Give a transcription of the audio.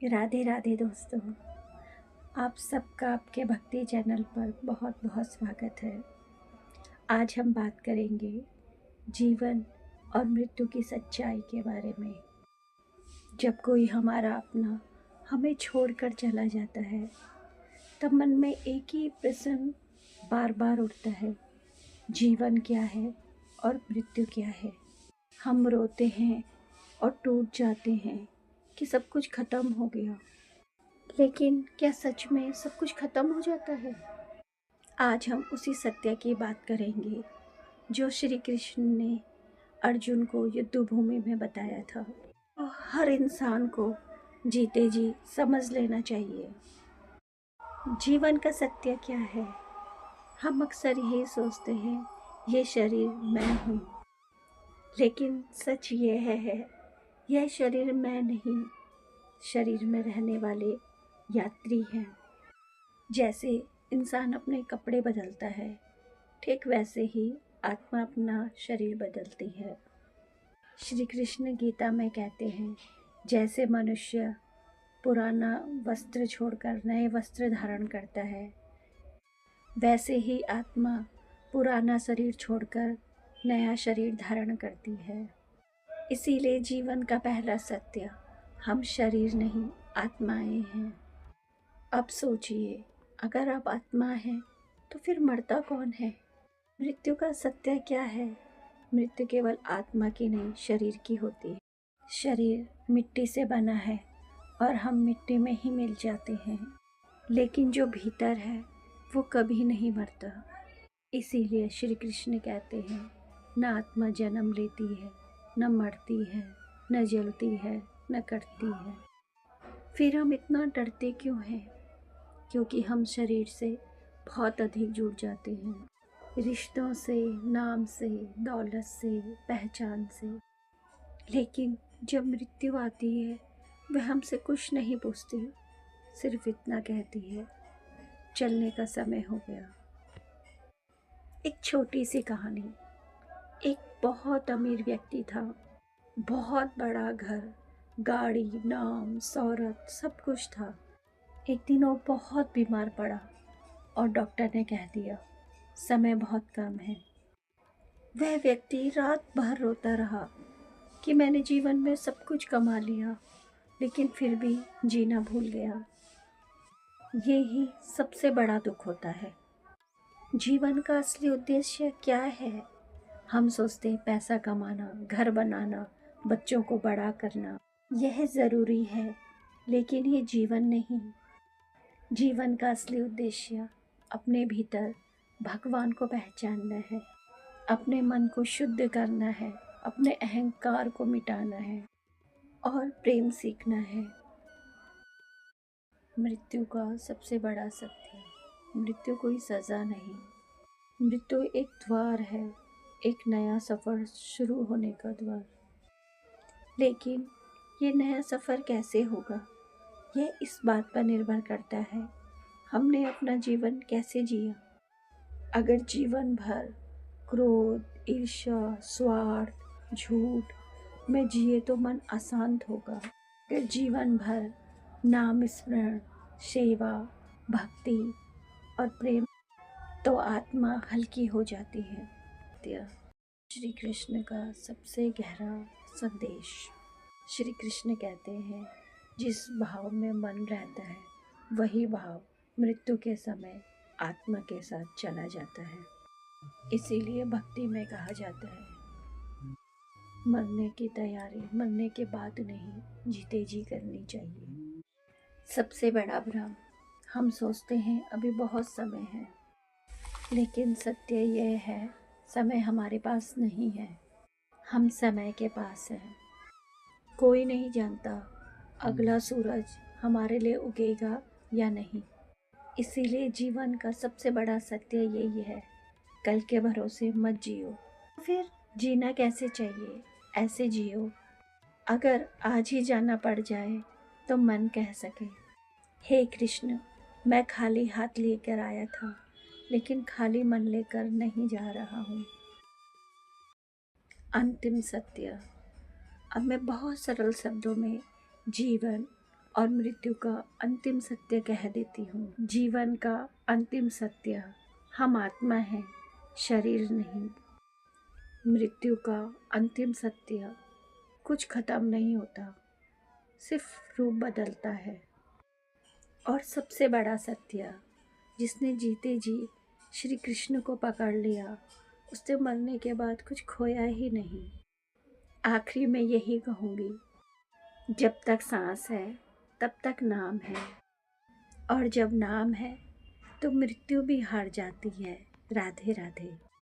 राधे राधे दोस्तों। आप सबका आपके भक्ति चैनल पर बहुत बहुत स्वागत है। आज हम बात करेंगे जीवन और मृत्यु की सच्चाई के बारे में। जब कोई हमारा अपना हमें छोड़कर चला जाता है तब मन में एक ही प्रश्न बार बार उठता है, जीवन क्या है और मृत्यु क्या है। हम रोते हैं और टूट जाते हैं कि सब कुछ खत्म हो गया, लेकिन क्या सच में सब कुछ खत्म हो जाता है? आज हम उसी सत्य की बात करेंगे जो श्री कृष्ण ने अर्जुन को युद्ध भूमि में बताया था और हर इंसान को जीते जी समझ लेना चाहिए। जीवन का सत्य क्या है? हम अक्सर यही सोचते हैं, ये शरीर मैं हूँ, लेकिन सच ये है यह शरीर मैं नहीं, शरीर में रहने वाले यात्री हैं। जैसे इंसान अपने कपड़े बदलता है, ठीक वैसे ही आत्मा अपना शरीर बदलती है। श्री कृष्ण गीता में कहते हैं, जैसे मनुष्य पुराना वस्त्र छोड़कर नए वस्त्र धारण करता है, वैसे ही आत्मा पुराना शरीर छोड़कर नया शरीर धारण करती है। इसीलिए जीवन का पहला सत्य, हम शरीर नहीं आत्माएं हैं। अब सोचिए, अगर आप आत्मा हैं तो फिर मरता कौन है? मृत्यु का सत्य क्या है? मृत्यु केवल आत्मा की नहीं, शरीर की होती है। शरीर मिट्टी से बना है और हम मिट्टी में ही मिल जाते हैं, लेकिन जो भीतर है वो कभी नहीं मरता। इसीलिए श्री कृष्ण कहते हैं, न आत्मा जन्म लेती है, न मरती है, न जलती है, न कटती है। फिर हम इतना डरते क्यों हैं? क्योंकि हम शरीर से बहुत अधिक जुड़ जाते हैं, रिश्तों से, नाम से, दौलत से, पहचान से। लेकिन जब मृत्यु आती है वह हमसे कुछ नहीं पूछती, सिर्फ इतना कहती है, चलने का समय हो गया। एक छोटी सी कहानी। एक बहुत अमीर व्यक्ति था, बहुत बड़ा घर, गाड़ी, नाम, शोहरत, सब कुछ था। एक दिन वो बहुत बीमार पड़ा और डॉक्टर ने कह दिया, समय बहुत कम है। वह व्यक्ति रात भर रोता रहा कि मैंने जीवन में सब कुछ कमा लिया, लेकिन फिर भी जीना भूल गया। ये ही सबसे बड़ा दुख होता है। जीवन का असली उद्देश्य क्या है? हम सोचते हैं पैसा कमाना, घर बनाना, बच्चों को बड़ा करना, यह ज़रूरी है, लेकिन ये जीवन नहीं। जीवन का असली उद्देश्य अपने भीतर भगवान को पहचानना है, अपने मन को शुद्ध करना है, अपने अहंकार को मिटाना है और प्रेम सीखना है। मृत्यु का सबसे बड़ा सत्य, मृत्यु कोई सज़ा नहीं, मृत्यु एक द्वार है, एक नया सफ़र शुरू होने का द्वार। लेकिन ये नया सफ़र कैसे होगा, यह इस बात पर निर्भर करता है हमने अपना जीवन कैसे जिया। अगर जीवन भर क्रोध, ईर्ष्या, स्वार्थ, झूठ में जिए तो मन अशांत होगा। अगर जीवन भर नाम स्मरण, सेवा, भक्ति और प्रेम, तो आत्मा हल्की हो जाती है। श्री कृष्ण का सबसे गहरा संदेश। श्री कृष्ण कहते हैं, जिस भाव में मन रहता है वही भाव मृत्यु के समय आत्मा के साथ चला जाता है। इसीलिए भक्ति में कहा जाता है, मरने की तैयारी मरने के बाद नहीं, जीते जी करनी चाहिए। सबसे बड़ा भ्रम, हम सोचते हैं अभी बहुत समय है, लेकिन सत्य यह है, समय हमारे पास नहीं है, हम समय के पास हैं। कोई नहीं जानता अगला सूरज हमारे लिए उगेगा या नहीं। इसीलिए जीवन का सबसे बड़ा सत्य यही है, कल के भरोसे मत जियो। फिर जीना कैसे चाहिए? ऐसे जियो, अगर आज ही जाना पड़ जाए तो मन कह सके, हे कृष्ण, मैं खाली हाथ लेकर आया था, लेकिन खाली मन लेकर नहीं जा रहा हूँ। अंतिम सत्य। अब मैं बहुत सरल शब्दों में जीवन और मृत्यु का अंतिम सत्य कह देती हूँ। जीवन का अंतिम सत्य, हम आत्मा हैं, शरीर नहीं। मृत्यु का अंतिम सत्य, कुछ खत्म नहीं होता, सिर्फ रूप बदलता है। और सबसे बड़ा सत्य, जिसने जीते जी श्री कृष्ण को पकड़ लिया, उससे मरने के बाद कुछ खोया ही नहीं। आखिरी में यही कहूँगी, जब तक सांस है तब तक नाम है, और जब नाम है तो मृत्यु भी हार जाती है। राधे राधे।